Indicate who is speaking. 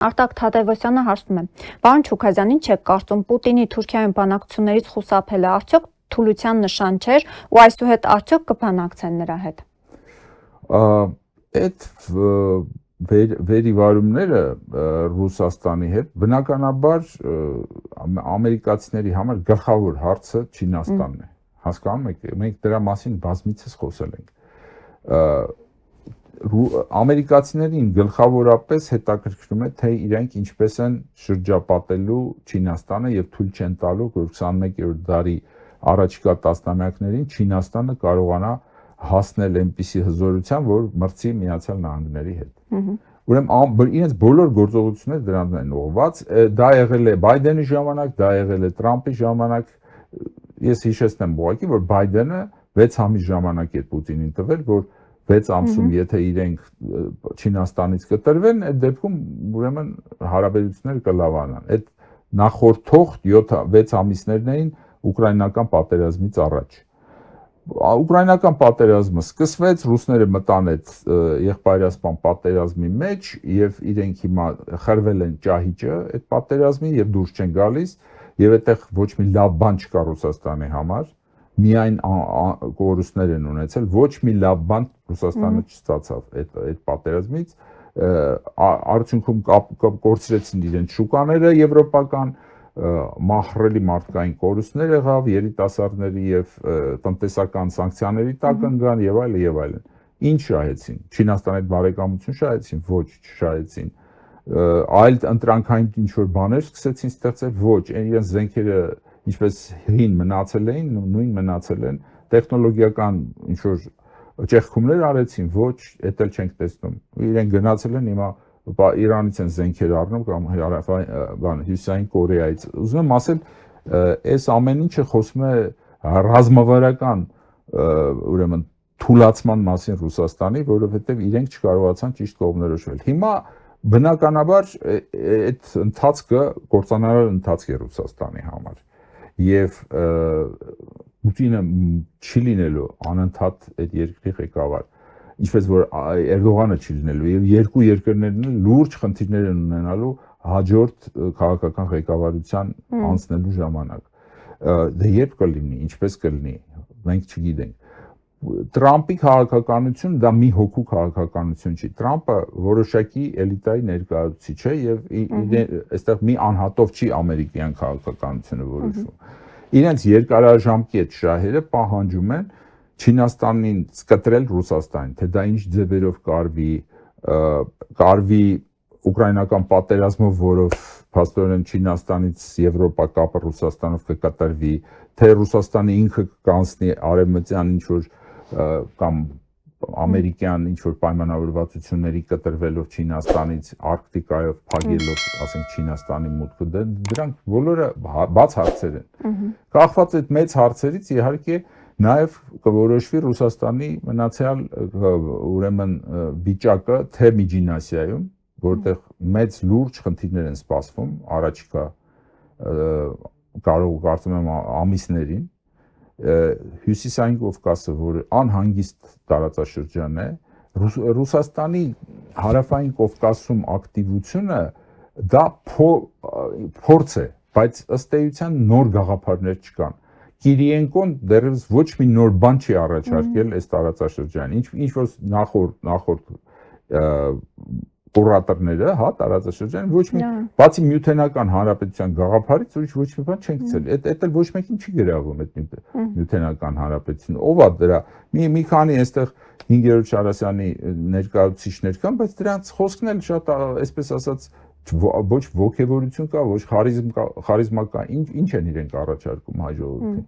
Speaker 1: Արտակ Թադևոսյանը հարցնում է. Պարոն Չուքազյան, ինչ եք կարծում, Պուտինի Թուրքիայում բանակցություններից խուսափելը արդյոք թուլության նշան չէր ու այսուհետ արդյոք կբանակցեն նրա հետ։
Speaker 2: Այդ վերիվարումները Ռուսաստանի հետ բնականաբար ամերիկացիների համար գլխավոր հարցը Չինաստանն է։ Հասկանում եք, մենք դրա մասին բազմիցս խոսել ենք։ Ամերիկացիներին գլխավորապես հետաքրքրում է, թե իրենք ինչպես են շրջապատելու Չինաստանը եւ թույլ չեն տալու, որ 21-րդ դարի առաջիկա տասնամյակներին Չինաստանը կարողանա հասնել այնպիսի հզորության, որ մրցի Միացյալ Նահանգների հետ։ Ուրեմն իրենց բոլոր գործողությունները դրանով են ուղղված, դա եղել է Բայդենի ժամանակ, դա եղել է Տրամպի ժամանակ։ Ես հիշեցնեմ ուղղակի, որ Բայդենը 6 ամիս ժամանակ է Պուտինին տվել, որ 6 ամսում եթե իրենք Չինաստանից կտրվեն, այդ դեպքում ուրեմն հարաբերությունները կլավանան։ Այդ նախորդող 7-6 ամիսներն էին ուկրաինական պատերազմից առաջ։ Ուկրաինական պատերազմը սկսվեց, ռուսները մտան այդ եղբայրասպան պատերազմի մեջ եւ իրենք հիմա խրվել են ճահիճը այդ պատերազմի եւ դուրս չեն գալիս եւ այդտեղ ոչ մի լավ բան չկա Ռուսաստանի համար։ Միայն կորուստներ են ունեցել, ոչ մի լավ բան Ռուսաստանը չստացավ այդ պատերազմից, արդյունքում կորցրեցին իրենց շուկաները եվրոպական, մահռելի մարդկային կորուստներ եղավ, երիտասարդների եւ տնտեսական սանկցիաների տակ ընկան եւ այլն եւ այլն։ Ինչ շահեցին։ Չինաստանի հետ բարեկամություն շահեցին, ոչ, չշահեցին։ Այլ ընտրանքային ինչ որ բաներ սկսեցին ստեղծել, ոչ, իրենց զենքերը ինչպես հին մնացել էին, նույն մնացել են, տեխնոլոգիական ինչ-որ ճեղքումներ արեցին, ոչ, էդ էլ չենք տեսնում։ Իրենք գնացել են հիմա Իրանից են զենքեր առնում կամ Հյուսիսային Կորեայից։ Ուզում եմ ասել, այս ամեն ինչը խոսում է ռազմավարական ուրեմն թուլացման մասին Ռուսաստանի, որովհետև իրենք չկարողացան ճիշտ կողմնորոշվել։ Հիմա բնականաբար այդ ընթացքը կործանարար ընթացք է Ռուսաստանի համար։ Եվ Պուտինը չի լինելու անընդհատ այդ երկրի ղեկավար, ինչպես որ Էրդողանը չի լինելու, եւ երկու երկրներն լուրջ խնդիրներ են ունենալու հաջորդ քաղաքական ղեկավարության անցնելու ժամանակ։ Դե երբ կլինի, ինչպես կլինի, մենք չգիտենք։ Տրամպի քաղաքականությունը դա մի հոգու քաղաքականություն չի։ Տրամպը որոշակի էլիտայի ներկայացուցիչ է եւ այստեղ մի անհատով չի ամերիկյան քաղաքականությունը որոշվում։ Իրենց երկարաժամկետ շահերը պահանջում են Չինաստանին կտրել Ռուսաստանին, թե դա ինչ ձևերով կարվի ուկրաինական պատերազմով, որով փաստորեն Չինաստանից Եվրոպա կապը Ռուսաստանով կկտրվի, թե Ռուսաստանը ինքը կանցնի արևմտյան ինչ որ կամ ամերիկյան ինչ որ պայմանավորվածությունների կտրվելով Չինաստանից, Արկտիկայով փակելով, ասենք Չինաստանի մուտքը, դրանք բոլորը բաց հարցեր են։ Կախված այդ մեծ հարցերից իհարկե նաև կորոշվի Ռուսաստանի մնացյալ ուրեմն վիճակը թե Միջին Ասիայում, որտեղ մեծ լուրջ խնդիրներ են սպասվում առաջիկա կարծում եմ ամիսներին, Հյուսիսային Կովկասը, որը անհանգիստ տարածաշրջան է, Ռուսաստանի հարավային Կովկասում ակտիվությունը դա փորձ է, բայց ըստ էության նոր գաղափարներ չկան։ Կիրիենկոն դեռևս ոչ մի նոր բան չի առաջարկել այս տարածաշրջանին, ինչ որ նախորդ կուրատորները, հա, տարածաշրջան ոչ մի բացի Միութենական Հանրապետության գաղափարից ոչ մի բան չեն գցել։ Այդ էլ ոչ մեկին չի գրավում այդ Միութենական Հանրապետությունը։ Ով է դրա։ Մի քանի այստեղ 5-րդ Շարասյանի ներկայացուցիչներ կան, բայց դրանց խոսքն էլ շատ, այսպես ասած, ոչ ոգևորություն կա, ոչ խարիզմա կա, ինչ են իրենք առաջարկում հայ ժողովրդին։